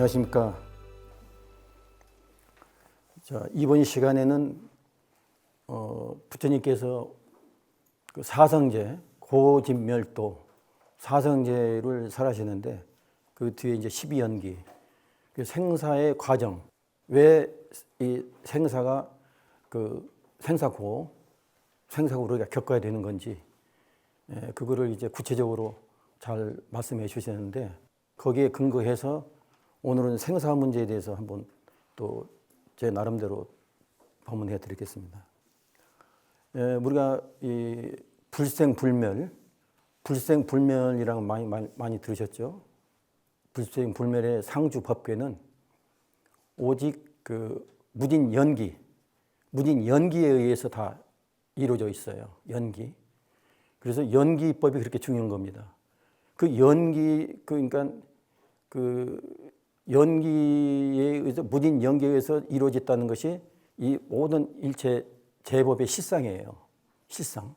안녕하십니까. 이번 시간에는 부처님께서 그 사성제, 고진멸도 사성제를 설하시는데 그 뒤에 이제 12연기, 그 생사의 과정, 왜 이 생사가 그 생사고 우리가 겪어야 되는 건지, 그거를 이제 구체적으로 잘 말씀해 주셨는데 거기에 근거해서 오늘은 생사 문제에 대해서 한번 또 제 나름대로 법문해 드리겠습니다. 우리가 이 불생불멸이라고 많이 들으셨죠? 불생불멸의 상주법궤는 오직 그 무진연기에 의해서 다 이루어져 있어요. 연기. 그래서 연기법이 그렇게 중요한 겁니다. 그 연기, 그러니까 그 연기에 의해서, 무진 연기에 의해서 이루어졌다는 것이 이 모든 일체 제법의 실상이에요. 실상.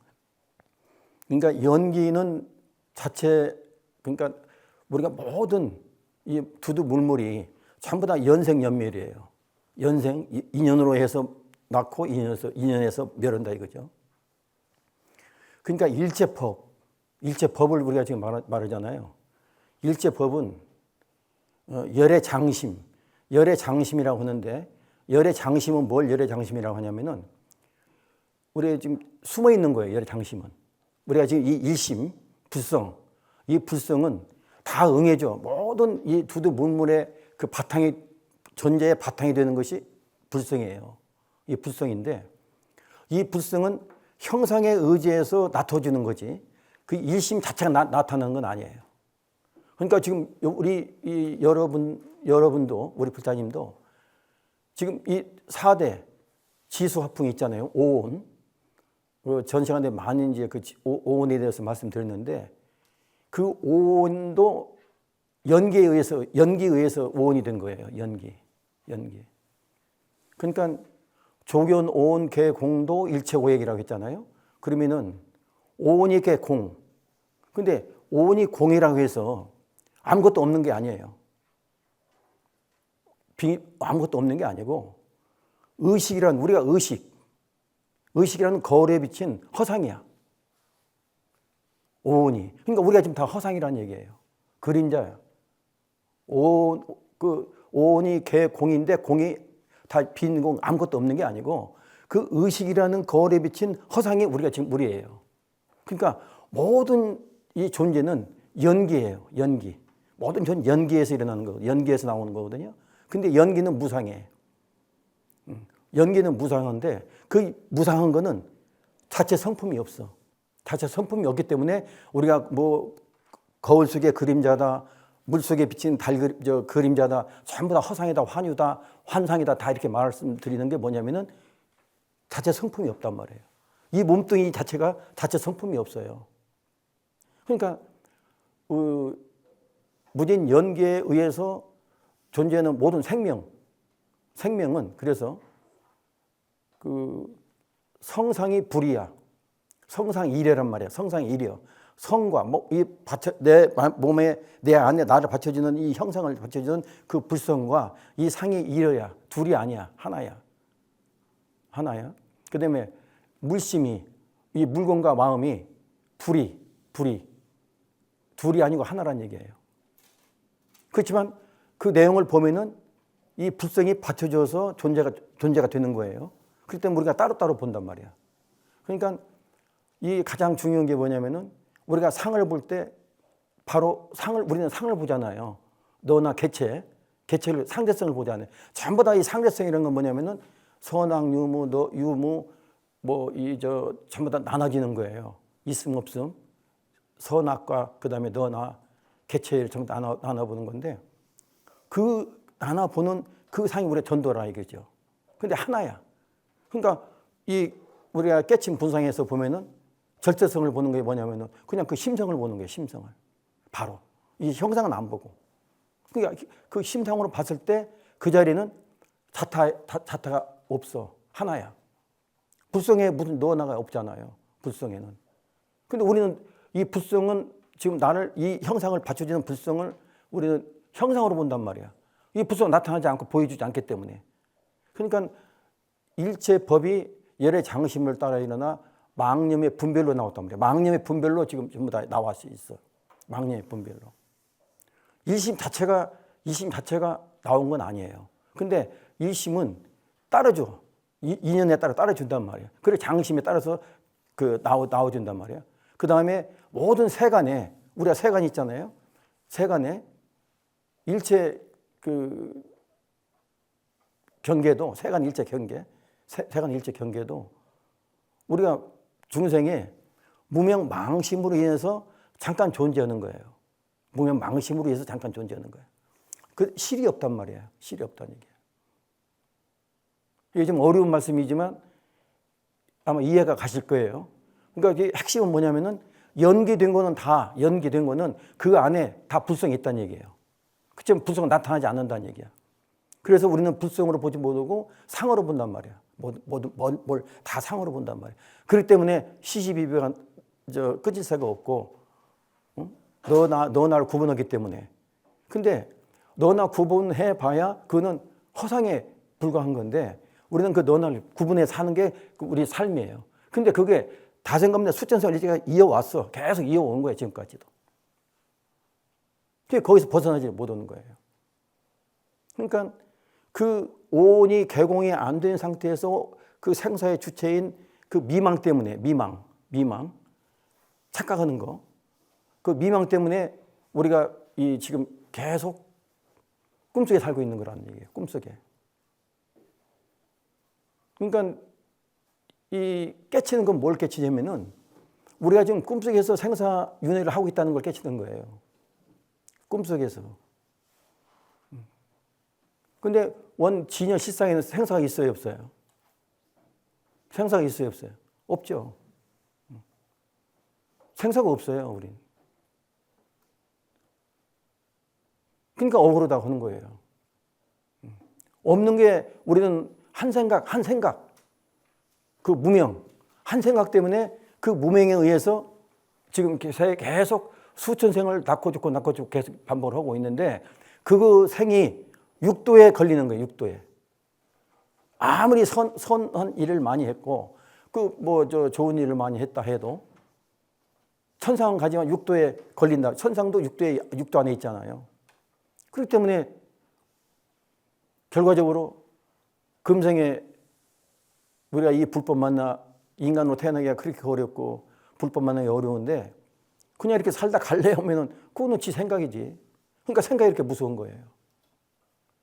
그러니까 연기는 자체, 그러니까 우리가 모든 이 두두물물이 전부 다 연생연멸이에요. 연생, 인연으로 해서 낳고 인연에서 멸한다 이거죠. 그러니까 일체법을 우리가 지금 말하잖아요. 일체법은 열의 장심이라고 하는데, 열의 장심은 뭘 열의 장심이라고 하냐면은 우리가 지금 숨어 있는 거예요. 열의 장심은. 우리가 지금 이 일심, 불성, 이 불성은 다 응해죠. 모든 이 두두물물의 그 바탕이, 존재의 바탕이 되는 것이 불성이에요. 이 불성인데, 이 불성은 형상에 의지해서 나타주는 거지 그 일심 자체가 나타나는 건 아니에요. 그러니까 지금 우리 여러분도, 우리 불자님도 지금 이 4대 지수화풍이 있잖아요. 오온. 전 시간에 많이 이제 그 오온에 대해서 말씀드렸는데, 그 오온도 연기에 의해서 오온이 된 거예요. 연기. 그러니까 조견, 오온, 개, 공도 일체 오액이라고 했잖아요. 그러면은 오온이 개, 공. 근데 오온이 공이라고 해서 아무것도 없는 게 아니에요. 아무것도 없는 게 아니고, 의식이란, 우리가 의식이라는 거울에 비친 허상이야. 오온이. 그러니까 우리가 지금 다 허상이라는 얘기예요. 그림자야. 오온이 개, 공인데 공이 다 빈 공, 아무것도 없는 게 아니고 그 의식이라는 거울에 비친 허상이 우리가 지금 우리예요. 그러니까 모든 이 존재는 연기예요. 연기. 모든 존재 연기에서 일어나는 거거든요. 연기에서 나오는 거거든요. 근데 연기는 무상해. 연기는 무상한데 그 무상한 거는 자체 성품이 없어. 자체 성품이 없기 때문에 우리가 뭐 거울 속의 그림자다, 물 속에 비친 그림자다, 전부 다 허상이다, 환유다, 환상이다, 다 이렇게 말씀드리는 게 뭐냐면은 자체 성품이 없단 말이에요. 이 몸뚱이 자체가 자체 성품이 없어요. 그러니까 무진 연기에 의해서 존재하는 모든 생명은 그래서 그 성상이 불이야. 성상이래란 말이야. 성상이려. 성과 내 몸에, 내 안에 나를 받쳐주는 이 형상을 받쳐주는 그 불성과 이 상이 이려야. 둘이 아니야. 하나야. 그 다음에 물심이, 이 물건과 마음이 불이 둘이 아니고 하나란 얘기예요. 그렇지만 그 내용을 보면은 이 불성이 받쳐줘서 존재가 되는 거예요. 그렇기 때문에 우리가 따로따로 본단 말이야. 그러니까 이 가장 중요한 게 뭐냐면은 우리가 상을 볼 때 바로 우리는 상을 보잖아요. 너나 개체를 상대성을 보잖아요. 전부 다 이 상대성이라는 건 뭐냐면은 선악, 유무, 유무, 전부 다 나눠지는 거예요. 있음, 없음. 선악과 그 다음에 너나 개체를 전부 나눠보는 건데, 그 나눠보는 그 상이 우리가 전도라 이거죠. 근데 하나야. 그러니까 우리가 깨친 분상에서 보면은 절대성을 보는 게 뭐냐면은 그냥 그 심성을 보는 거예요. 심성을. 바로. 이 형상은 안 보고. 그러니까 그 심상으로 봤을 때 그 자리는 자타가 없어. 하나야. 불성에 무슨 너나가 없잖아요. 불성에는. 근데 우리는 이 불성은 지금 이 형상을 받쳐주는 불성을 우리는 형상으로 본단 말이야. 이 불소가 나타나지 않고 보여주지 않기 때문에. 그러니까 일체 법이 열의 장심을 따라 일어나 망념의 분별로 나왔단 말이에요. 망념의 분별로 지금 전부 다 나와 있어. 망념의 분별로. 일심 자체가 나온 건 아니에요. 근데 일심은 따라줘. 인연에 따라 따라준단 말이에요. 그래 장심에 따라서 나와준단 말이에요. 그 다음에 모든 세간에, 우리가 세간이 있잖아요. 세간에 일체 경계도, 세간 일체 경계도 우리가 중생의 무명 망심으로 인해서 잠깐 존재하는 거예요. 무명 망심으로 인해서 잠깐 존재하는 거예요. 그 실이 없단 말이에요. 실이 없다는 얘기예요. 이게 좀 어려운 말씀이지만 아마 이해가 가실 거예요. 그러니까 이게 핵심은 뭐냐면은 연기된 거는 그 안에 다 불성이 있다는 얘기예요. 그치만 불성은 나타나지 않는다는 얘기야. 그래서 우리는 불성으로 보지 못하고 상으로 본단 말이야. 뭘 다 상으로 본단 말이야. 그렇기 때문에 시시비비가 끝일 새가 없고, 응? 너 나를 구분하기 때문에. 근데 너나 구분해 봐야 그거는 허상에 불과한 건데 우리는 그 너나를 구분해 사는 게 우리 삶이에요. 근데 그게 다생감내 수천생을 일제가 이어왔어. 계속 이어온 거예요, 지금까지도. 그게 거기서 벗어나지 못하는 거예요. 그러니까 그 오온이 개공이 안 된 상태에서 그 생사의 주체인 그 미망 때문에, 미망. 착각하는 거. 그 미망 때문에 우리가 지금 계속 꿈속에 살고 있는 거라는 얘기예요. 꿈속에. 그러니까 이 깨치는 건 뭘 깨치냐면은 우리가 지금 꿈속에서 생사윤회를 하고 있다는 걸 깨치는 거예요. 꿈속에서. 근데 원진여 실상에는 생사가 있어요, 없어요? 생사가 있어요, 없어요? 없죠. 생사가 없어요, 우린. 그러니까 억울하다고 하는 거예요. 없는 게 우리는 한 생각, 그 무명, 한 생각 때문에 그 무명에 의해서 지금 계속 수천 생을 낳고 죽고 계속 반복을 하고 있는데 그 생이 육도에 걸리는 거예요, 육도에. 아무리 선한 일을 많이 했고, 좋은 일을 많이 했다 해도 천상은 가지만 육도에 걸린다. 천상도 육도 안에 있잖아요. 그렇기 때문에 결과적으로 금생에 우리가 이 불법 만나 인간으로 태어나기가 그렇게 어렵고 불법 만나기 어려운데 그냥 이렇게 살다 갈래 하면은 그거는 지 생각이지. 그러니까 생각이 이렇게 무서운 거예요.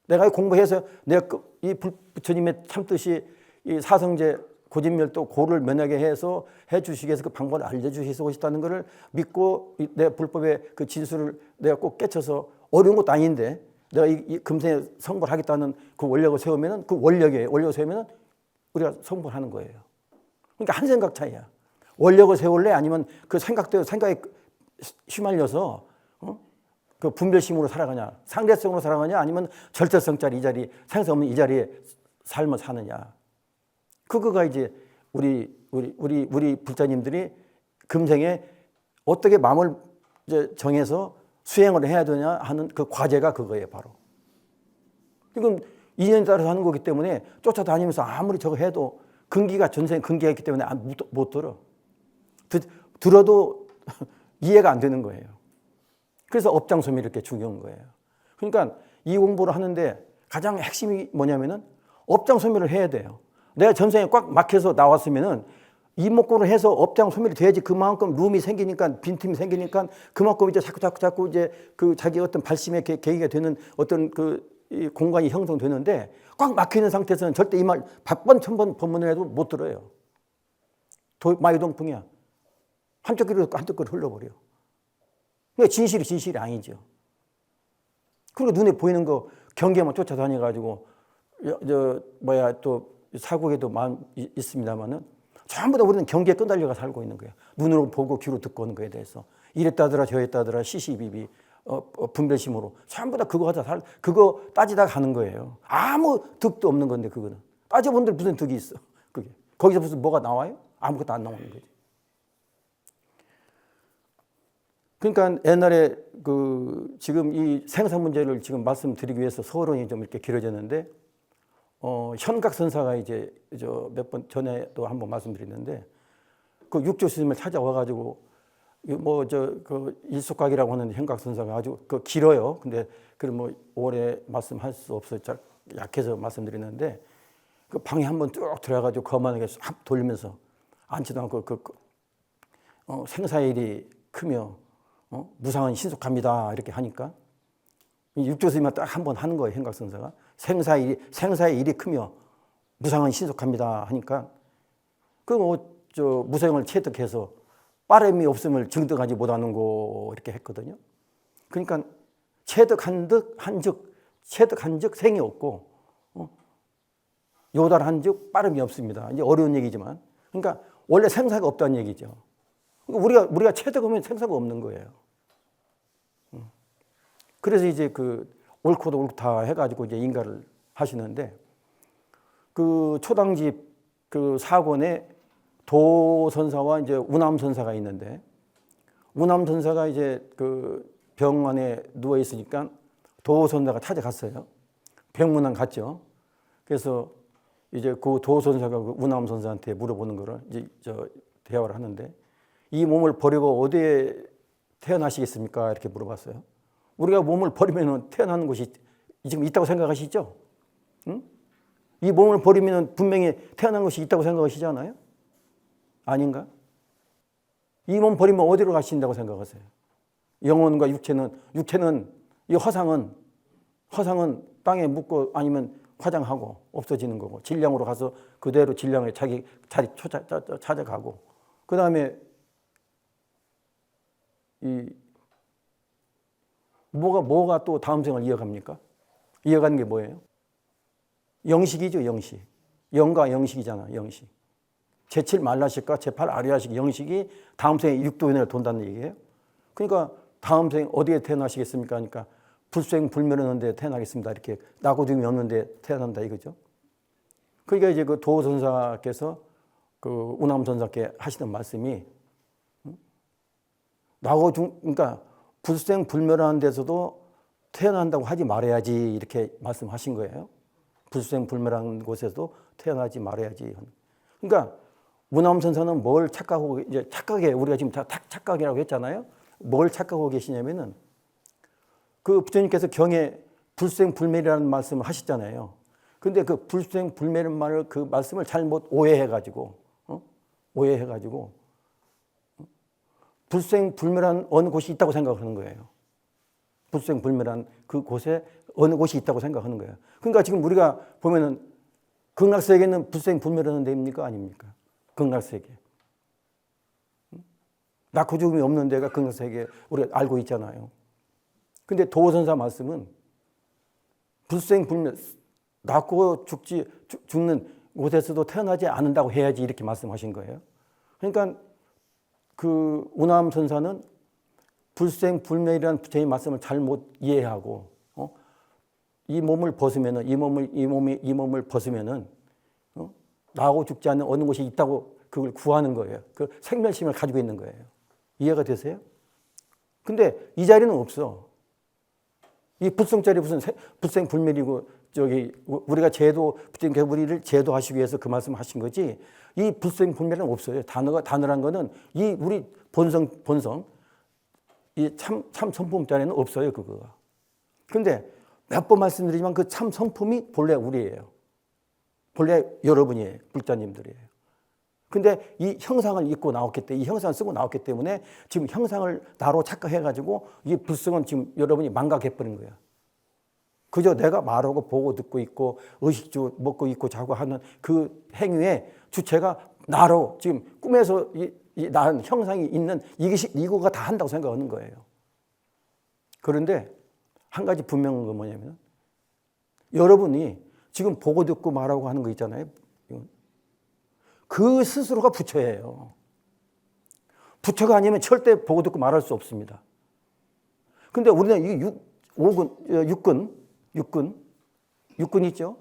내가 공부해서 내가 이 부처님의 참뜻이 이 사성제 고진멸도 고를 면하게 해서 해주시기 위해서 그 방법을 알려주셔서 오셨다는 것을 믿고 내 불법의 그 진술을 내가 꼭 깨쳐서 어려운 것도 아닌데 내가 이 금생에 성불 하겠다는 그 원력을 세우면은 그 원력을 세우면은 우리가 성불하는 거예요. 그러니까 한 생각 차이야. 원력을 세울래? 아니면 그 생각에 휘말려서 그 분별심으로 살아가냐, 상대성으로 살아가냐, 아니면 절대성짜리 이 자리, 생사 없는 이 자리에 삶을 사느냐. 그거가 이제 우리 불자님들이 금생에 어떻게 마음을 이제 정해서 수행을 해야 되냐 하는 그 과제가 그거예요, 바로. 이건 인연에 따라서 하는 거기 때문에 쫓아다니면서 아무리 저거 해도 전생에 근기가 있기 때문에 못 들어. 들어도 이해가 안 되는 거예요. 그래서 업장소멸이 이렇게 중요한 거예요. 그러니까 이 공부를 하는데 가장 핵심이 뭐냐면은 업장소멸을 해야 돼요. 내가 전생에 꽉 막혀서 나왔으면은 이목구를 해서 업장소멸이 돼야지 그만큼 룸이 생기니까 빈틈이 생기니까 그만큼 이제 자꾸 이제 그 자기 어떤 발심의 계기가 되는 어떤 이 공간이 형성되는데 꽉 막혀 있는 상태에서는 절대 이 말 100번 1000번 법문을 해도 못 들어요. 마유동풍이야. 한쪽 귀로 한쪽 귀로 흘러버려. 그러니까 진실이 아니죠. 그리고 눈에 보이는 거 경계만 쫓아다녀가지고 또 사고에도 마음 있습니다만은 전부 다 우리는 경계에 끈달려가 살고 있는 거예요. 눈으로 보고 귀로 듣고 하는 거에 대해서 이랬다더라 저랬다더라 시시비비 분별심으로 전부 다 그거 따지다 가는 거예요. 아무 득도 없는 건데 그거는 따져본들 무슨 득이 있어? 그게 거기서 무슨 뭐가 나와요? 아무것도 안 나오는 거지. 그러니까 옛날에 지금 이 생사 문제를 지금 말씀드리기 위해서 서론이 좀 이렇게 길어졌는데, 현각선사가 이제 몇 번 전에도 한번 말씀드렸는데, 그 육조 스님을 찾아와가지고 일속각이라고 하는 현각선사가 아주 길어요. 근데 뭐 오래 말씀할 수 없어요. 약해서 말씀드리는데, 그 방에 한번 쭉 들어가가지고 거만하게 싹 돌리면서 앉지도 않고 생사의 일이 크며 무상은 신속합니다 이렇게 하니까 육조 스님만 딱 한 번 하는 거예요. 현각선사가 생사의 일이 크며 무상은 신속합니다 하니까 무상을 체득해서 빠름이 없음을 증득하지 못하는 거 이렇게 했거든요. 그러니까 체득한 득 한즉 체득한 즉 생이 없고 요달한 즉 빠름이 없습니다. 이제 어려운 얘기지만 그러니까 원래 생사가 없다는 얘기죠. 우리가 체득하면 생사가 없는 거예요. 그래서 이제 옳고도 옳다 해가지고 이제 인가를 하시는데, 초당집 사권에 도선사와 이제 우남선사가 있는데, 우남선사가 이제 병원에 누워 있으니까 도선사가 찾아갔어요. 병문안 갔죠. 그래서 이제 그 도선사가 우남선사한테 물어보는 거를 이제 대화를 하는데, 이 몸을 버리고 어디에 태어나시겠습니까? 이렇게 물어봤어요. 우리가 몸을 버리면 태어나는 곳이 지금 있다고 생각하시죠? 응? 이 몸을 버리면 분명히 태어난 곳이 있다고 생각하시잖아요? 아닌가? 이 몸 버리면 어디로 가신다고 생각하세요? 영혼과 육체는 이 화상은 땅에 묻고 아니면 화장하고 없어지는 거고, 질량으로 가서 그대로 질량에 자기 자리 찾아가고, 그 다음에 뭐가 또 다음 생을 이어갑니까? 이어가는 게 뭐예요? 영식이죠, 영식. 영과 영식이잖아, 영식. 제7 말라식과 제8 아리아식 영식이 다음 생에 육도연을 돈다는 얘기예요. 그러니까 다음 생 어디에 태어나시겠습니까? 그러니까 불생불멸하는 데 태어나겠습니다. 이렇게 나고 죽음이 없는 데 태어난다 이거죠. 그러니까 이제 도선사께서 우남선사께 하시는 말씀이, 그러니까 불생불멸하는 데서도 태어난다고 하지 말아야지 이렇게 말씀하신 거예요. 불생불멸한 곳에서도 태어나지 말아야지. 그러니까 우남선사는 뭘 착각하고, 이제 착각에 우리가 지금 다 착각이라고 했잖아요. 뭘 착각하고 계시냐면은 부처님께서 경에 불생불멸이라는 말씀을 하셨잖아요. 근데 불생불멸이라는 말을 말씀을 잘못 오해해가지고 불생불멸한 어느 곳이 있다고 생각하는 거예요. 불생불멸한 그 곳에 어느 곳이 있다고 생각하는 거예요. 그러니까 지금 우리가 보면은 극락세계는 불생불멸하는 데입니까? 아닙니까? 극락세계. 낳고 죽음이 없는 데가 극락세계 우리가 알고 있잖아요. 근데 도선사 말씀은 불생불멸, 낳고 죽는 곳에서도 태어나지 않는다고 해야지 이렇게 말씀하신 거예요. 그러니까 우남선사는 불생불멸이라는 부처의 말씀을 잘못 이해하고 이 몸을 벗으면은 이 몸을 벗으면은 나하고 죽지 않는 어느 곳이 있다고 그걸 구하는 거예요. 생멸심을 가지고 있는 거예요. 이해가 되세요? 근데 이 자리는 없어. 이 불성자리 무슨 불생불멸이고 우리가 부처님께서 우리를 제도하시기 위해서 그 말씀하신 거지. 이 불생불멸은 없어요. 단어란 거는 이 우리 본성 이 참 성품자리는 없어요, 그거가. 근데 몇 번 말씀드리지만 그 참 성품이 본래 우리예요. 본래 여러분이에요. 불자님들이에요. 근데 이 형상을 입고 나왔기 때문에, 이 형상을 쓰고 나왔기 때문에 지금 형상을 나로 착각해가지고 이 불성은 지금 여러분이 망각해버린 거야. 그저 내가 말하고 보고 듣고 있고 의식주 먹고 있고 자고 하는 그 행위의 주체가 나로 지금 꿈에서 난 형상이 있는 이거가 다 한다고 생각하는 거예요. 그런데 한 가지 분명한 건 뭐냐면 여러분이 지금 보고 듣고 말하고 하는 거 있잖아요. 그 스스로가 부처예요. 부처가 아니면 절대 보고 듣고 말할 수 없습니다. 근데 우리는 이 육군 있죠?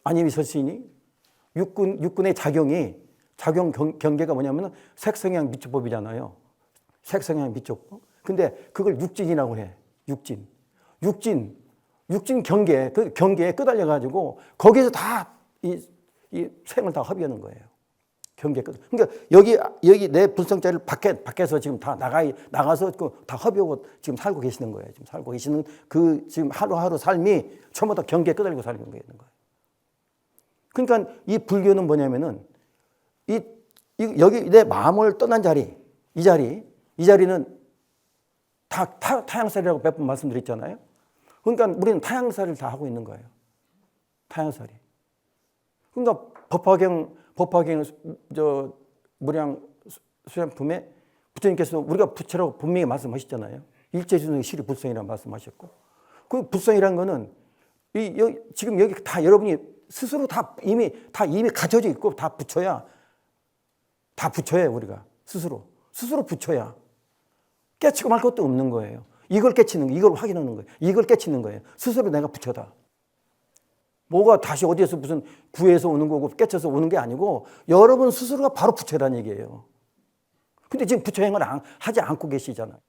안임이 설신이 육군의 작용 경계가 뭐냐면 색성향 미축법이잖아요. 색성향 미축법. 근데 그걸 육진이라고 해. 육진. 육진 경계, 그 경계에 끄달려가지고 거기서 다 이 생을 다 합의하는 거예요. 경계 끝. 그러니까 여기 내 불성자를 밖에서 지금 다 나가서 다 합의하고 지금 살고 계시는 거예요. 지금 살고 계시는 그 지금 하루하루 삶이 전부 다 경계에 끄달리고 살고 있는 거예요. 그러니까 이 불교는 뭐냐면은 여기 내 마음을 떠난 자리, 이 자리는 다 타향살이라고 몇 번 말씀드렸잖아요. 그러니까 우리는 타향살을 다 하고 있는 거예요. 타향살이. 그러니까 법화경 저 무량 수양품에 부처님께서 우리가 부처라고 분명히 말씀하셨잖아요. 일체중의 실이 불성이라고 말씀하셨고, 그 불성이란 거는 지금 여기 다 여러분이 스스로 다 이미 갖춰져 있고 다 부처야 우리가 스스로 부처야. 깨치고 말 것도 없는 거예요. 이걸 깨치는 거, 이걸 확인하는 거예요. 이걸 깨치는 거예요. 스스로 내가 부처다. 뭐가 다시 어디에서 무슨 구해서 오는 거고 깨쳐서 오는 게 아니고 여러분 스스로가 바로 부처라는 얘기예요. 근데 지금 부처 행을 하지 않고 계시잖아요.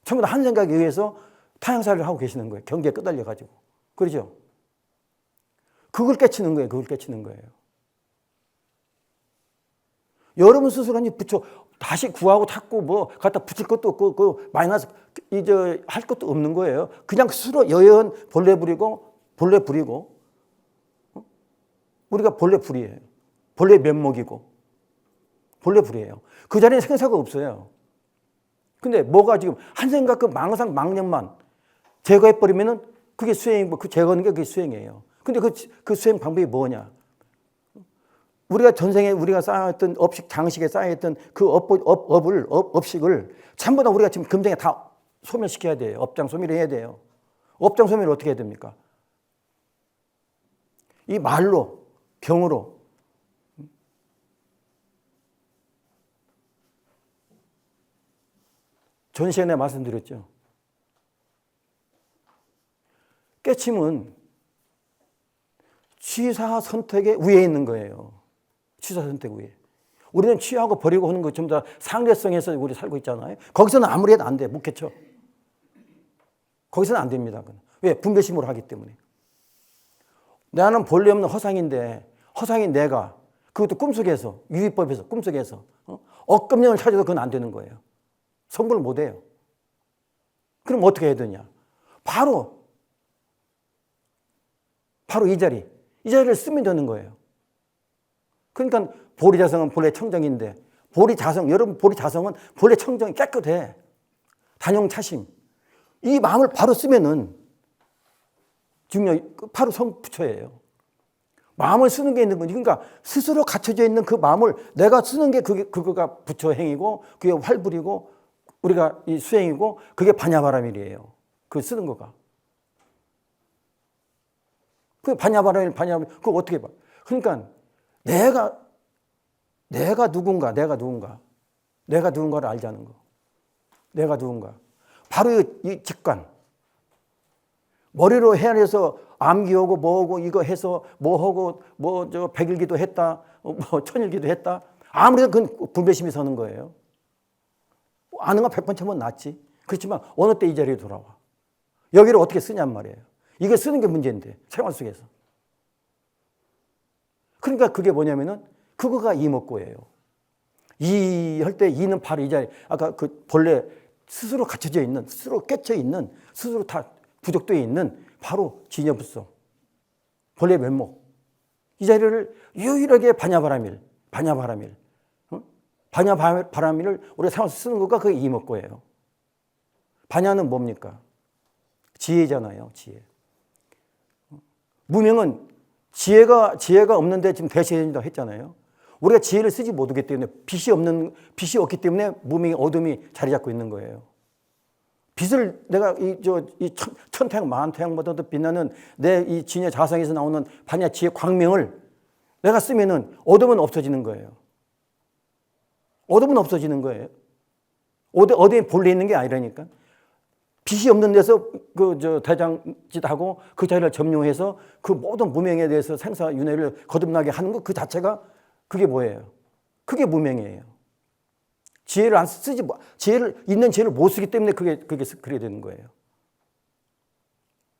전부 다 한 생각에 의해서 타향살이를 하고 계시는 거예요. 경계에 끄달려가지고. 그렇죠? 그걸 깨치는 거예요. 여러분 스스로 부처 다시 구하고 찾고 뭐 갖다 붙일 것도 없고 그 마이너스 할 것도 없는 거예요. 그냥 스스로 여연 본래 부리고 우리가 본래 불이에요. 본래 면목이고 본래 불이에요. 그 자리에 생사가 없어요. 근데 뭐가 지금 한 생각 그 망상 망념만 제거해 버리면은 그게 수행이고 그 제거하는 게 그게 수행이에요. 근데 그 수행 방법이 뭐냐? 우리가 전생에 우리가 쌓아왔던 업식 장식에 쌓여있던 그 업식을 전부 다 우리가 지금 금생에 다 소멸시켜야 돼요. 업장 소멸을 해야 돼요. 업장 소멸을 어떻게 해야 됩니까? 이 말로, 경으로. 전 시간에 말씀드렸죠. 깨침은 취사 선택의 위에 있는 거예요. 취사 선택 위에. 우리는 취하고 버리고 하는 거 전부 다 상대성에서 우리 살고 있잖아요. 거기서는 아무리 해도 안 돼. 못 캐쳐. 거기서는 안 됩니다. 왜? 분별심으로 하기 때문에. 나는 본래 없는 허상인데 허상인 내가 그것도 꿈속에서 유의법에서 꿈속에서 억금령을 찾아도 그건 안 되는 거예요. 성불을 못 해요. 그럼 어떻게 해야 되냐? 바로 이 자리를 쓰면 되는 거예요. 그러니까 보리자성은 본래 청정인데 여러분 보리자성은 본래 청정이 깨끗해. 단용차심. 이 마음을 바로 쓰면은 바로 성부처예요. 마음을 쓰는 게 있는 거지. 그러니까 스스로 갖춰져 있는 그 마음을 내가 쓰는 게 그거가 부처 행이고 그게 활불이고 우리가 이 수행이고 그게 반야바라밀이에요. 그 쓰는 거가. 그 반야바라밀 그거 어떻게 봐? 그러니까 내가 누군가를 알자는 거. 내가 누군가. 바로 이 직관. 머리로 헤아려서 암기하고 뭐하고 이거 해서 뭐하고 백일기도 했다. 천일기도 했다. 아무래도 그건 분별심이 서는 거예요. 아는 건 100번 쳐면 낫지. 그렇지만 어느 때 이 자리에 돌아와. 여기를 어떻게 쓰냔 말이에요. 이게 쓰는 게 문제인데 생활 속에서. 그러니까 그게 뭐냐면은 그거가 이목고예요. 이 할 때 이는 바로 이 자리. 아까 그 본래 스스로 갖춰져 있는, 스스로 깨쳐 있는, 스스로 다 부족되어 있는 바로 진여불성. 본래 면목. 이 자리를 유일하게 반야바라밀. 반야바라밀을 우리가 생활 쓰는 것과 그게 이목고예요. 반야는 뭡니까? 지혜잖아요, 지혜. 무명은 지혜가 없는데 지금 대시해진다고 했잖아요. 우리가 지혜를 쓰지 못하기 때문에 빛이 없기 때문에 무명의 어둠이 자리 잡고 있는 거예요. 빛을 내가 이 천태양 만태양보다도 빛나는 내 이 진여 자성에서 나오는 반야 지혜 광명을 내가 쓰면은 어둠은 없어지는 거예요. 어둠은 없어지는 거예요. 어디에 본래 있는 게 아니라니까. 빛이 없는 데서 대장짓하고 그 자리를 점용해서 그 모든 무명에 대해서 생사윤회를 거듭나게 하는 것 그 자체가 그게 뭐예요? 그게 무명이에요. 지혜를 안 쓰지, 있는 지혜를 못 쓰기 때문에 그게 그래 되는 거예요.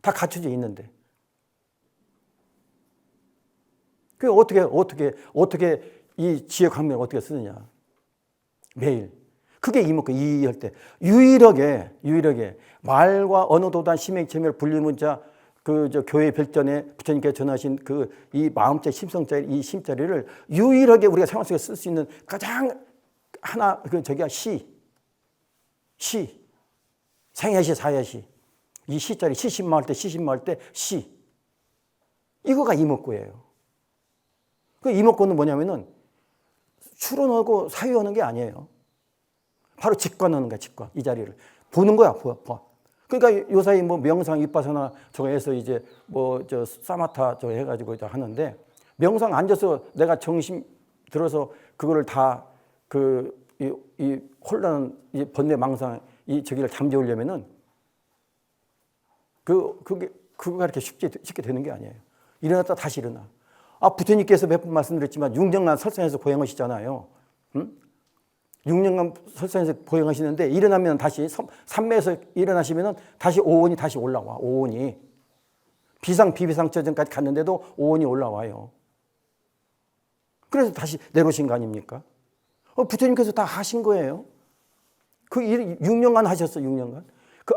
다 갖춰져 있는데. 그 어떻게 이 지혜 광명을 어떻게 쓰느냐. 매일. 그게 이목구 이할 때. 유일하게 말과 언어도단 심행체멸 분리문자 교회 별전에 부처님께서 전하신 이 마음자 심성자 이 심자리를 유일하게 우리가 생활 속에 쓸 수 있는 가장 하나 시 생야시 사야시 이 시자리 시신마할 때 시 이거가 이목구예요. 그 이목구는 뭐냐면은 추론하고 사유하는 게 아니에요. 바로 직관하는 거야, 직관. 이 자리를 보는 거야, 봐. 그러니까 요사이 명상 윗바사나 저거 해서 이제 사마타 저거 해가지고 하는데 명상 앉아서 내가 정신 들어서 그거를 다 이 혼란, 이 번뇌 망상 이 저기를 잠재우려면은 그거가 이렇게 쉽게 되는 게 아니에요. 일어났다 다시 일어나. 부처님께서 몇 번 말씀드렸지만 6년간 설상에서 고행하시잖아요. 응? 6년간 설상에서 고행하시는데 일어나면 다시 삼매에서 일어나시면 다시 오온이 다시 올라와. 오온이 비비상처전까지 갔는데도 오온이 올라와요. 그래서 다시 내려오신 거 아닙니까? 부처님께서 다 하신 거예요. 6년간 하셨어요. 6년간.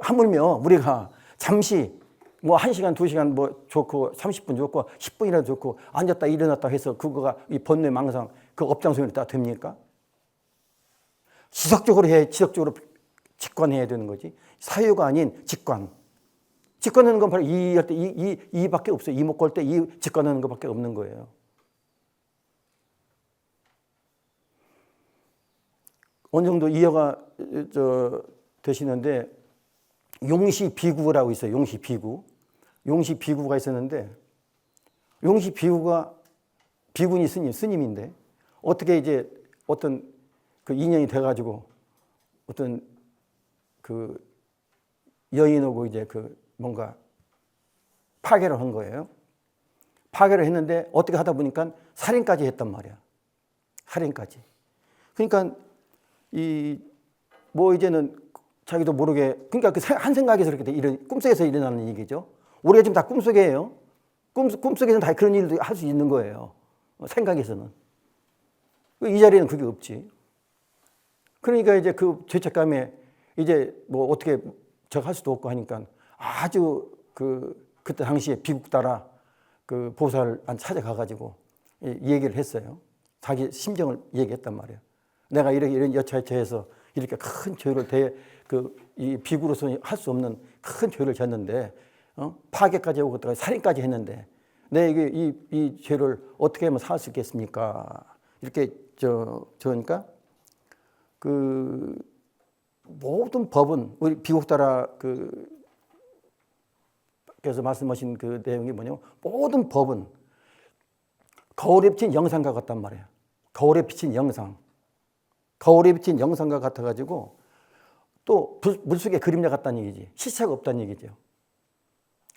하물며 우리가 잠시 1시간, 2시간 좋고 30분 좋고 10분이라도 좋고 앉았다 일어났다 해서 그거가 이 번뇌 망상 업장소리를 다 됩니까? 지속적으로 직관해야 되는 거지. 사유가 아닌 직관. 직관하는 건 바로 이할 때 이밖에 없어요. 이목 걸 때 이 직관하는 것밖에 없는 거예요. 어느 정도 이해가 되시는데 용시 비구라고 있어요. 용시 비구가 있었는데 용시 비구가 비구니 스님인데 어떻게 이제 어떤 인연이 돼가지고 어떤 여인하고 이제 뭔가 파괴를 한 거예요. 파괴를 했는데 어떻게 하다 보니까 살인까지 했단 말이야. 살인까지. 그러니까 이제는 자기도 모르게 그러니까 한 생각에서 이렇게 꿈속에서 일어나는 얘기죠. 우리가 지금 다 꿈속이에요. 꿈속에서는 다 그런 일도 할 수 있는 거예요. 생각에서는. 이 자리에는 그게 없지. 그러니까 이제 죄책감에 이제 어떻게 할 수도 없고 하니까 아주 그때 당시에 비국 따라 보살 찾아가가지고 얘기를 했어요. 자기 심정을 얘기했단 말이에요. 내가 이런 여차여차해서 이렇게 큰 죄를 이 비구로서 할 수 없는 큰 죄를 졌는데, 파괴까지 하고 살인까지 했는데, 내가 이 죄를 어떻게 하면 살 수 있겠습니까? 이렇게 그러니까 모든 법은 우리 비국다라 께서 말씀하신 내용이 뭐냐면 모든 법은 거울에 비친 영상과 같단 말이에요. 거울에 비친 영상과 같아가지고 또 물속에 그림자 같다는 얘기지. 시체가 없다는 얘기죠.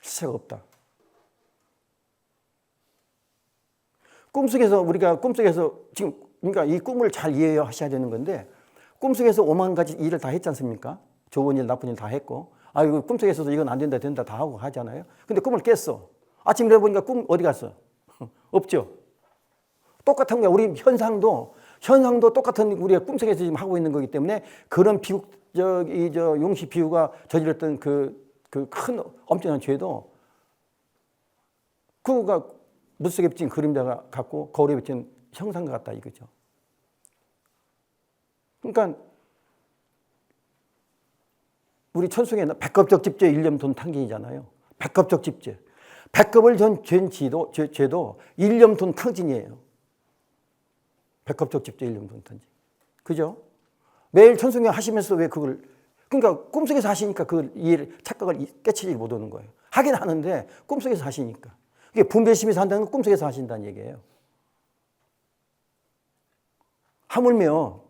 시체가 없다. 우리가 꿈속에서 지금 그러니까 이 꿈을 잘 이해하셔야 되는 건데 꿈속에서 5만 가지 일을 다 했지 않습니까? 좋은 일, 나쁜 일 다 했고 이거 꿈속에서도 이건 안 된다 다 하고 하잖아요. 근데 꿈을 깼어. 아침에 일어나보니까 꿈 어디 갔어? 없죠. 똑같은 거야. 우리 현상도 똑같은 우리가 꿈속에서 지금 하고 있는 거기 때문에 그런 용시 비유가 저질렀던 큰 엄청난 죄도 그거가 물속에 비친 그림자가 같고 거울에 비친 형상과 같다 이거죠. 그러니까 우리 천승에는 백겁적 집죄 일념돈 탕진이잖아요. 백겁적 집죄. 백겁을 전 죄도 일념돈 탕진이에요. 백겁적 집죄 일념돈 탕진. 그죠? 매일 천승에 하시면서 왜 그걸 그러니까 꿈속에서 하시니까 그걸 착각을 깨치지 못하는 거예요. 하긴 하는데 꿈속에서 하시니까. 이게 분별심에서 한다는 건 꿈속에서 하신다는 얘기예요. 하물며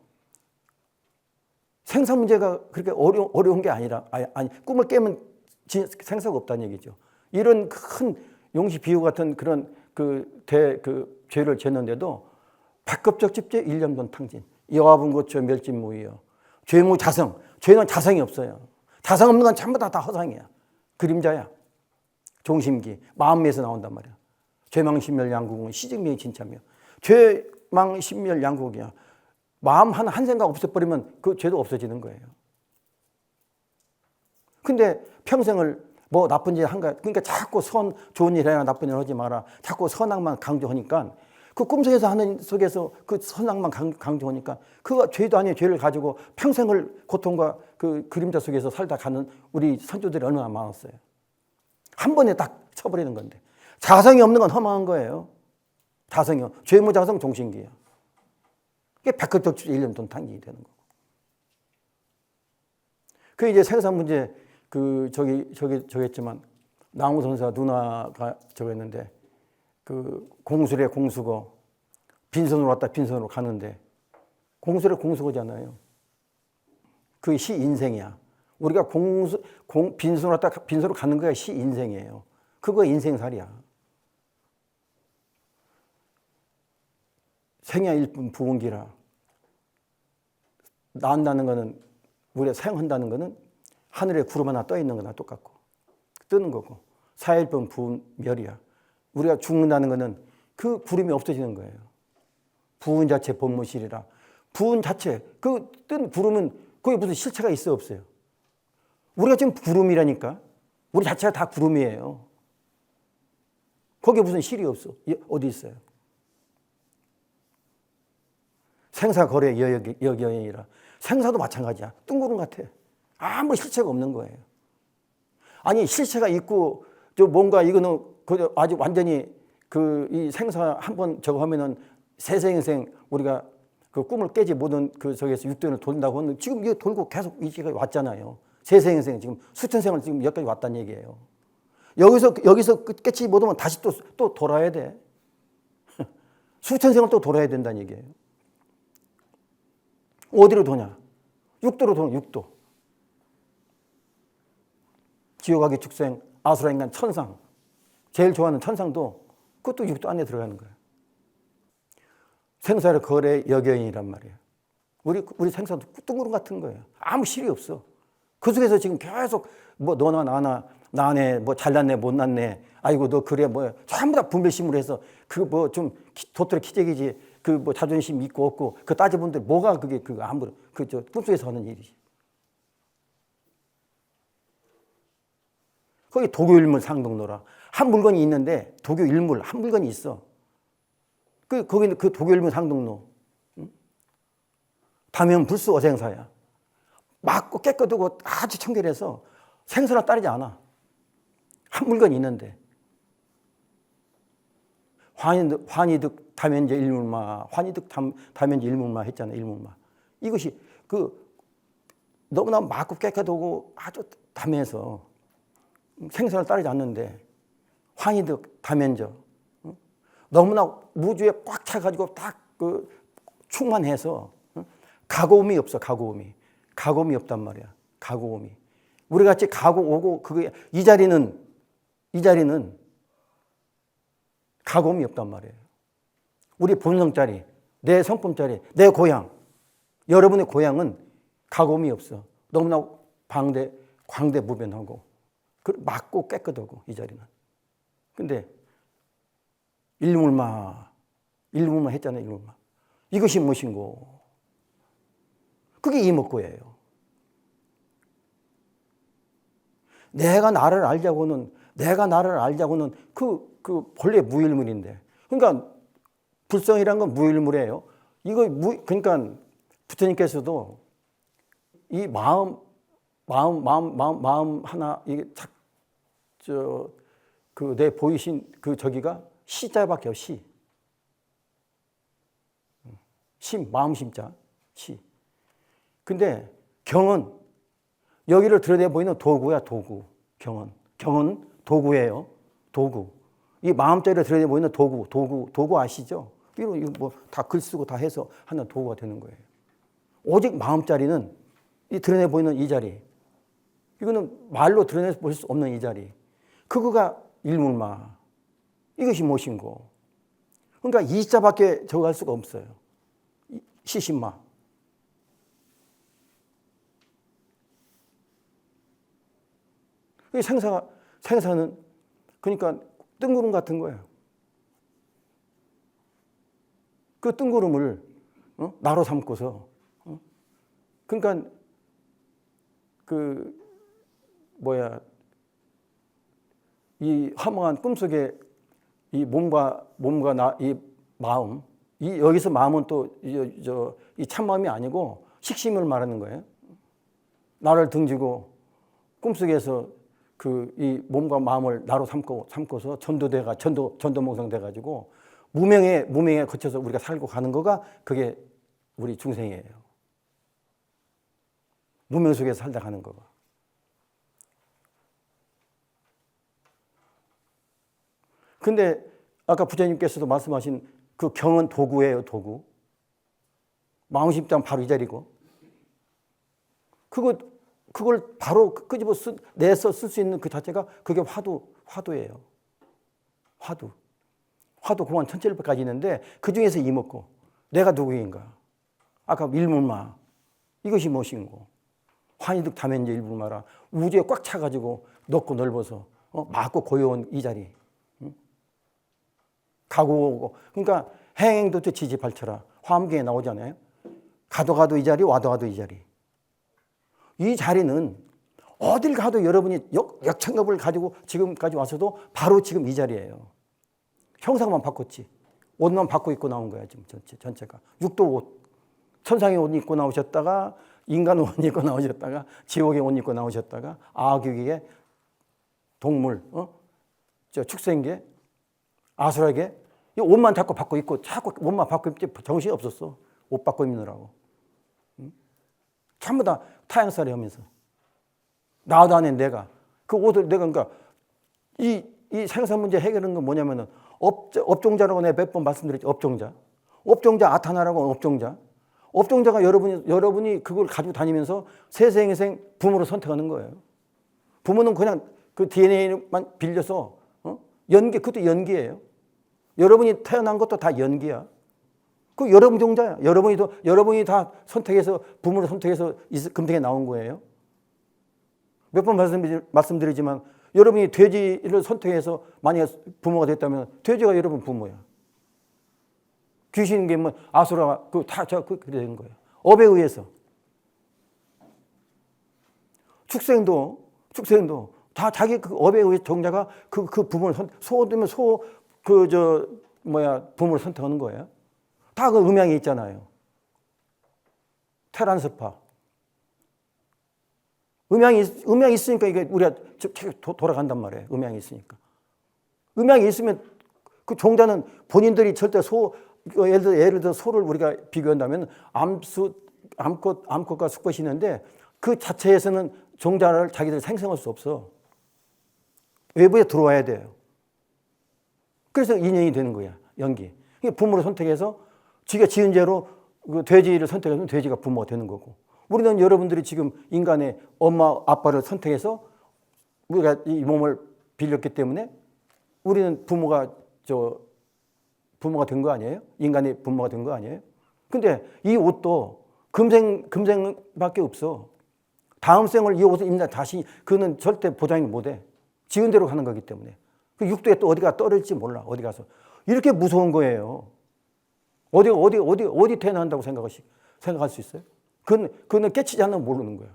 생사 문제가 그렇게 어려운 게 아니라 꿈을 깨면 생사가 없다는 얘기죠. 이런 큰 용시 비유 같은 그런 죄를 졌는데도 백겁적 집죄 일념돈 탕진 여와분 고쳐 멸진무이여. 죄무 자성. 죄는 자성이 없어요. 자성 없는 건 전부 다 허상이야. 그림자야. 종심기. 마음에서 나온단 말이야. 죄망신멸 양국은 시증명이 진짜며. 죄망신멸 양국이야. 마음 한 생각 없애버리면 그 죄도 없어지는 거예요. 근데 평생을 뭐 나쁜 짓 한가, 그러니까 자꾸 좋은 일 해라, 나쁜 일 하지 마라. 자꾸 선악만 강조하니까 그 꿈속에서 하는 속에서 그 선악만 강조하니까 그거 죄도 아니에요. 죄를 가지고 평생을 고통과 그 그림자 속에서 살다 가는 우리 선조들이 얼마나 많았어요. 한 번에 딱 쳐버리는 건데. 자성이 없는 건 허망한 거예요. 자성이 죄무자성 종신기야. 이게 백혈덕주 1년 돈 탕진이 되는 거고. 그 이제 생산 문제 저기 했지만 나무 선사 누나가 저거 했는데 그 공술에 공수거 빈손으로 왔다 빈손으로 가는데 공술에 공수거잖아요. 그 시 인생이야. 우리가 빈손으로 왔다 빈손으로 가는 거가 시 인생이에요. 그거 인생살이야. 생야 일뿐 부운기라. 난다는 거는 우리가 생한다는 거는 하늘에 구름 하나 떠 있는 거나 똑같고 뜨는 거고 사일뿐 부운 멸이야. 우리가 죽는다는 거는 그 구름이 없어지는 거예요. 부운 자체 법무실이라. 부운 자체 그 뜬 구름은 거기 무슨 실체가 있어 없어요. 우리가 지금 구름이라니까. 우리 자체가 다 구름이에요. 거기에 무슨 실이 없어. 어디 있어요? 생사거래 여여이라. 생사도 마찬가지야. 뜬구름 같아. 아무 실체가 없는 거예요. 아니 실체가 있고 저 뭔가 이거는 아주 완전히 이 생사 한번 저거 하면은 세생생 우리가 그 꿈을 깨지 못한 그 저기에서 육도연을 돌린다고 하는 지금 이게 돌고 계속 이지가 왔잖아요. 세생생 지금 수천 생을 지금 여기까지 왔다는 얘기예요. 여기서 깨지 못하면 다시 또 돌아야 돼. 수천 생을 또 돌아야 된다는 얘기예요. 어디로 도냐? 육도로 도는 육도. 지옥하기 축생, 아수라 인간, 천상. 제일 좋아하는 천상도 그것도 육도 안에 들어가는 거예요. 생사의 거래 여견이란 말이에요. 우리 생사도 뚱구름 같은 거예요. 아무 실이 없어. 그 속에서 지금 계속 뭐 너나 나나 나네 뭐 잘났네 못났네 아이고 너 그래 뭐 전부 다 분별심으로 해서 그 뭐 좀 도토리 키재기지 그 뭐 자존심 있고 없고 그 따져본들 뭐가 그게 아무런 저 꿈속에서 하는 일이지. 거기 도교일물 상동로라. 한 물건이 있는데 도교일물 한 물건이 있어. 거기는 그 도교일물 상동로. 다면 불수 어생사야. 막고 깨끗하고 아주 청결해서 생사를 따르지 않아. 한 물건이 있는데. 환희득 다면제 일물마. 환희득 다면제 일물마 했잖아. 일물마. 이것이 너무나 맑고 깨끗하고 아주 담해서 생사를 따르지 않는데 환희득 다면저 너무나 무주에 꽉 차가지고 딱 충만해서 가고움이 없어. 가고움이 없단 말이야. 가고움이. 우리 같이 가고 오고 이 자리는 가고움이 없단 말이에요. 우리 본성짜리, 내 성품짜리, 내 고향. 여러분의 고향은 가고움이 없어. 너무나 광대무변하고 맑고 깨끗하고 이 자리는. 근데 일물마 했잖아요. 일물마. 이것이 무엇인고? 그게 이목구예요. 내가 나를 알자고는 그 본래 무일물인데. 그러니까 불성이란 건 무일물이에요. 그러니까 부처님께서도 이 마음 하나 이게 내 보이신 저기가 시자밖에 없어. 마음 심자 시. 근데 경은 여기를 들여다 보이는 도구야, 도구. 경은 도구예요. 도구. 이 마음자리를 들여다 보이는 도구 아시죠? 이거 뭐 다 글 쓰고 다 해서 하는 도구가 되는 거예요. 오직 마음자리는 이 드러내 보이는 이 자리. 이거는 말로 드러내 볼 수 없는 이 자리. 그거가 일물마. 이것이 무엇인고? 그러니까 이자밖에 적어갈 수가 없어요. 시신마. 이 생사는 그러니까 뜬구름 같은 거예요. 그 뜬구름을 나로 삼고서 그러니까 이 허망한 꿈속에 이 몸과 이 마음, 여기서 마음은 또 이 참마음이 아니고 식심을 말하는 거예요. 나를 등지고 꿈속에서 이 몸과 마음을 나로 삼고서 전도몽상 돼가지고 무명에 거쳐서 우리가 살고 가는 거가 그게 우리 중생이에요. 무명 속에서 살다 가는 거가. 근데 아까 부처님께서도 말씀하신 그 경은 도구예요, 도구. 마음심장 바로 이 자리고. 그걸 바로 끄집어 내서 쓸 수 있는 그 자체가 그게 화두예요. 화두 공안 1700가지 있는데 그 중에서 이먹고 내가 누구인가? 아까 일문마 이것이 무엇인고? 환희득 다면제 일문마라 우주에 꽉 차가지고 넓고 넓어서 막고 고요한 이 자리. 가고 그러니까 행행도체 지지발처라 화엄경에 나오잖아요. 가도 이 자리, 와도 이 자리. 이 자리는 어딜 가도 여러분이 역청각을 가지고 지금까지 와서도 바로 지금 이 자리예요. 형상만 바꿨지. 옷만 바꿔 입고 나온 거야, 지금 전체가. 육도 옷. 천상의 옷 입고 나오셨다가, 인간 옷 입고 나오셨다가, 지옥의 옷 입고 나오셨다가, 아귀계, 동물, 축생계, 아수라계. 이 옷만 자꾸 바꿔 입고, 자꾸 옷만 바꿔 입지 정신이 없었어. 옷 바꿔 입느라고. 전부 다 타향살이 하면서. 나도 아닌 내가. 그 옷을 내가, 그러니까, 이 생산 문제 해결하는 건 뭐냐면은, 업종자라고 내가 몇 번 말씀드렸죠. 업종자 아타나라고 업종자. 업종자가 여러분이 그걸 가지고 다니면서 세생에생 부모로 선택하는 거예요. 부모는 그냥 그 DNA만 빌려서 그것도 연기예요. 여러분이 태어난 것도 다 연기야. 그 여러분 종자야. 여러분이 다 선택해서 부모로 선택해서 금생에 나온 거예요. 몇 번 말씀드리지만 여러분이 돼지를 선택해서 만약에 부모가 됐다면 돼지가 여러분 부모야. 귀신인 게 뭐 아수라가 그렇게 된 거예요. 업에 의해서. 축생도 다 자기 그 업에 의해 종자가 그 부모를 소되면 부모를 선택하는 거예요. 다 그 음양이 있잖아요. 테란스파. 음양이 있으니까 이게 우리가 돌아간단 말이에요. 음양이 있으니까. 음양이 있으면 그 종자는 본인들이 절대 예를 들어 소를 우리가 비교한다면 암컷과 수컷이 있는데 그 자체에서는 종자를 자기들 생성할 수 없어. 외부에 들어와야 돼요. 그래서 인연이 되는 거야. 연기. 부모를 선택해서 지가 지은 죄로 그 돼지를 선택해서 돼지가 부모가 되는 거고. 우리는 여러분들이 지금 인간의 엄마, 아빠를 선택해서 우리가 이 몸을 빌렸기 때문에 우리는 부모가 된 거 아니에요? 인간의 부모가 된 거 아니에요? 근데 이 옷도 금생밖에 없어. 다음 생을 이 옷을 입는다 다시 그는 절대 보장이 못해. 지은 대로 가는 거기 때문에. 그 육도에 또 어디가 떨어질지 몰라. 어디 가서. 이렇게 무서운 거예요. 어디 태어난다고 생각할 수 있어요? 그는 깨치지 않으면 모르는 거야.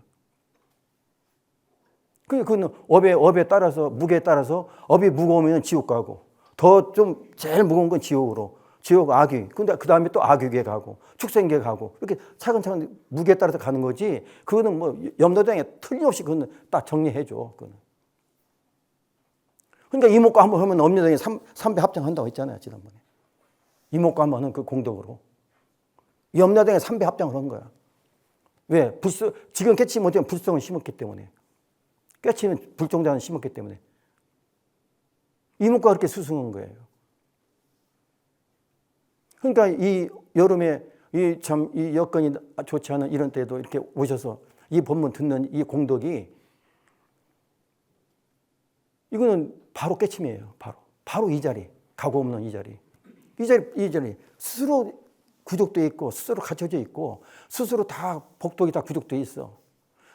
그는 업에 따라서, 무게에 따라서 업이 무거우면 지옥 가고, 더 좀 제일 무거운 건 지옥으로. 지옥 악귀. 근데 그 다음에 또 악귀계 가고, 축생계 가고, 이렇게 차근차근 무게에 따라서 가는 거지, 그거는 뭐 염도당에 틀림없이 그거는 딱 정리해줘. 그거는. 그러니까 이목과 한번 하면 엄려당에 3배 합장한다고 했잖아요, 지난번에. 이목과 한번 하는 그 공덕으로. 염려당에 3배 합장을 한 거야. 왜? 지금 깨치지 못하면 불성을 심었기 때문에. 깨치면 불종자는 심었기 때문에. 이목과 그렇게 수승한 거예요. 그러니까 이 여름에 이 여건이 좋지 않은 이런 때도 이렇게 오셔서 이 법문 듣는 이 공덕이 이거는 바로 깨침이에요. 바로 이 자리. 가고 없는 이 자리. 이 자리. 스스로 구족되어 있고 스스로 갖춰져 있고 스스로 다 복덕이 다 구족되어 있어.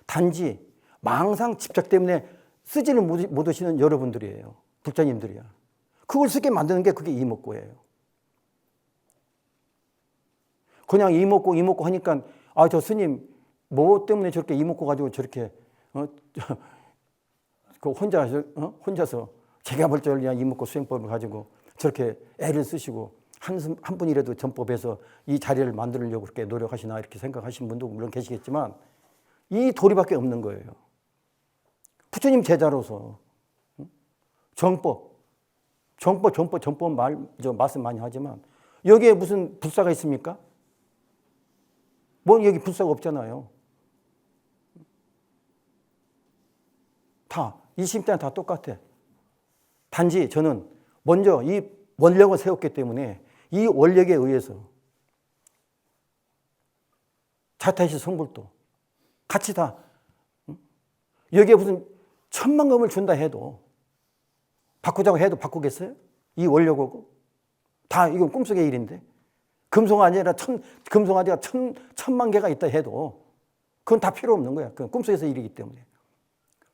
단지 망상 집착 때문에 쓰지를 못하시는 여러분들이에요. 불자님들이야. 그걸 쓰게 만드는 게 그게 이목구예요. 그냥 이목구 하니까 저 스님 뭐 때문에 저렇게 이목구 가지고 저렇게 그 혼자서 제가 볼 줄 그냥 이목구 수행법을 가지고 저렇게 애를 쓰시고 한 분이라도 전법에서 이 자리를 만들려고 그렇게 노력하시나 이렇게 생각하시는 분도 물론 계시겠지만 이 도리밖에 없는 거예요. 부처님 제자로서 정법 말씀 많이 하지만 여기에 무슨 불사가 있습니까? 뭐 여기 불사가 없잖아요. 다 이 시간대는 다 똑같아. 단지 저는 먼저 이 원력을 세웠기 때문에 이 원력에 의해서 자타이시 성불도 같이 다 여기에 무슨 천만금을 준다 해도 바꾸자고 해도 바꾸겠어요? 이 원력하고 다 이건 꿈속의 일인데 금송아지가 천만 개가 있다 해도 그건 다 필요 없는 거야. 그건 꿈속에서 일이기 때문에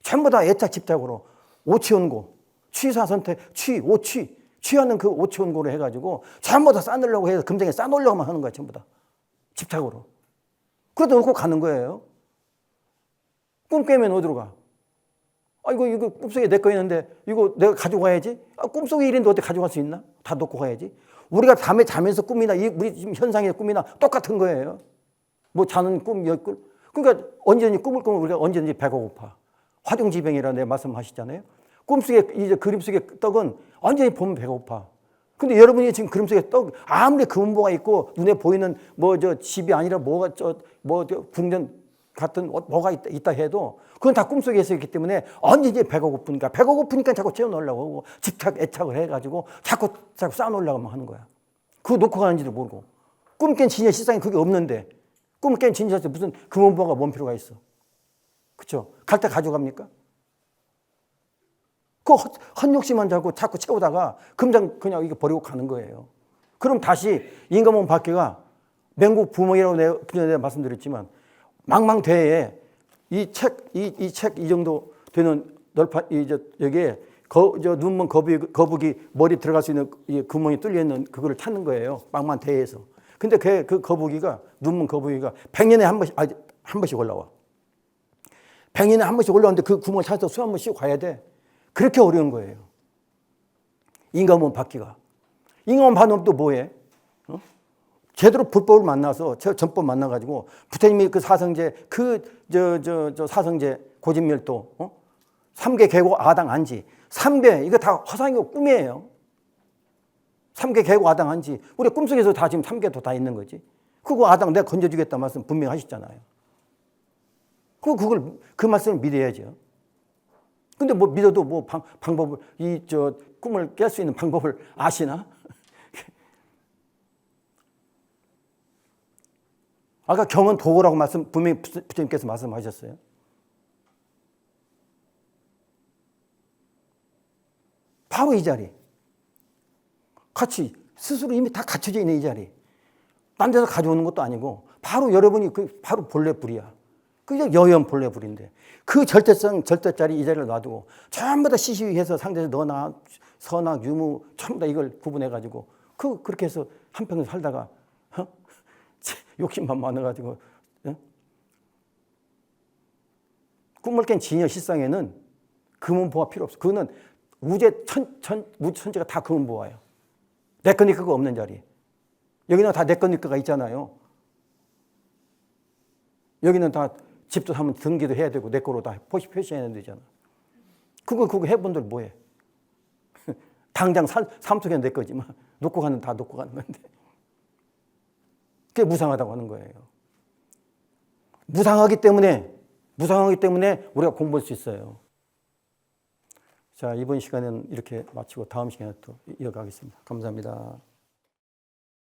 전부 다 애착 집착으로 오치원고 취사선택 취하는 그 오치원고를 해가지고 전부 다 싸놓으려고 해서 금정에 싸놓으려고만 하는 거야. 전부 다 집착으로. 그래도 놓고 가는 거예요. 꿈 깨면 어디로 가? 이거 꿈속에 내 거 있는데 이거 내가 가지고 가야지. 꿈속의 일인데 어떻게 가져갈 수 있나? 다 놓고 가야지. 우리가 밤에 자면서 꿈이나 우리 지금 현상의 꿈이나 똑같은 거예요. 뭐 자는 꿈, 열꿈. 그러니까 언제든지 꿈을 꾸면 우리가 언제든지 배가 고파. 화중지병이라 내 말씀하시잖아요. 꿈속에 이제 그림 속의 떡은 언제든지 보면 배가 고파. 근데 여러분이 지금 그림 속에 떡 아무리 금은보가 있고 눈에 보이는 뭐 집이 아니라 뭐가 궁전 같은 뭐가 있다 해도 그건 다 꿈속에서 있기 때문에 언제든지 배가 고프니까 자꾸 채워놓으려고 하고 애착을 해가지고 자꾸 쌓아놓으려고 하는 거야. 그거 놓고 가는지도 모르고. 꿈 깬 진여 실상에 그게 없는데 꿈 깬 진여 실상에 무슨 금은보가 뭔 필요가 있어. 그렇죠? 갈 때 가져갑니까? 그 헛욕심만 자꾸 채우다가 금방 그냥 이거 버리고 가는 거예요. 그럼 다시 인간몸 밖에가 맹국 부몽이라고 내가 말씀드렸지만 망망대해에 이 책 이 정도 되는 여기에 눈먼 거북이 머리 들어갈 수 있는 이 구멍이 뚫려 있는 그거를 찾는 거예요. 망망대해에서. 근데 그 거북이가 눈먼 거북이가 100년에 한 번씩 올라와. 100년에 한 번씩 올라오는데 그 구멍을 찾아서 숨 한 번 쉬고 가야 돼. 그렇게 어려운 거예요. 인간몸 받기가. 인간몸 받는 또 뭐해? 제대로 불법을 만나서 전법 만나가지고 부처님이 그 사성제 사성제 고진멸도 3계 계고 아당 안지 3계 이거 다 화상이고 꿈이에요. 3계 계고 아당 안지 우리 꿈속에서 다 지금 3계도 다 있는 거지. 그거 아당 내가 건져주겠다 말씀 분명히 하셨잖아요. 그 말씀을 믿어야죠. 근데 뭐 믿어도 뭐 방법을 꿈을 깰 수 있는 방법을 아시나? 아까 경은 도구라고 분명히 부처님께서 말씀하셨어요. 바로 이 자리. 같이 스스로 이미 다 갖춰져 있는 이 자리. 딴 데서 가져오는 것도 아니고 바로 여러분이 바로 본래 불이야. 그게 여연 본래 불인데 그 절대짜리 이 자리를 놔두고 전부 다 시시해서 상대에서 너나 선악 유무 전부 다 이걸 구분해가지고 그렇게 해서 한평생 살다가 욕심만 많아가지고 꿈을 깬 진여 실상에는 금은보화 필요 없어. 그거는 우주천지가 다 금은보화예요. 내 거 니 거가 없는 자리. 여기는 다 내 거 니 거가 있잖아요. 여기는 다 집도 사면 등기도 해야 되고 내 거로 다 표시해야 되잖아. 그거 해본들 뭐해? 당장 삶 속에 내 거지만 놓고 가는 다 놓고 가는 건데. 그게 무상하다고 하는 거예요. 무상하기 때문에 우리가 공부할 수 있어요. 자, 이번 시간에는 이렇게 마치고 다음 시간에 또 이어가겠습니다. 감사합니다.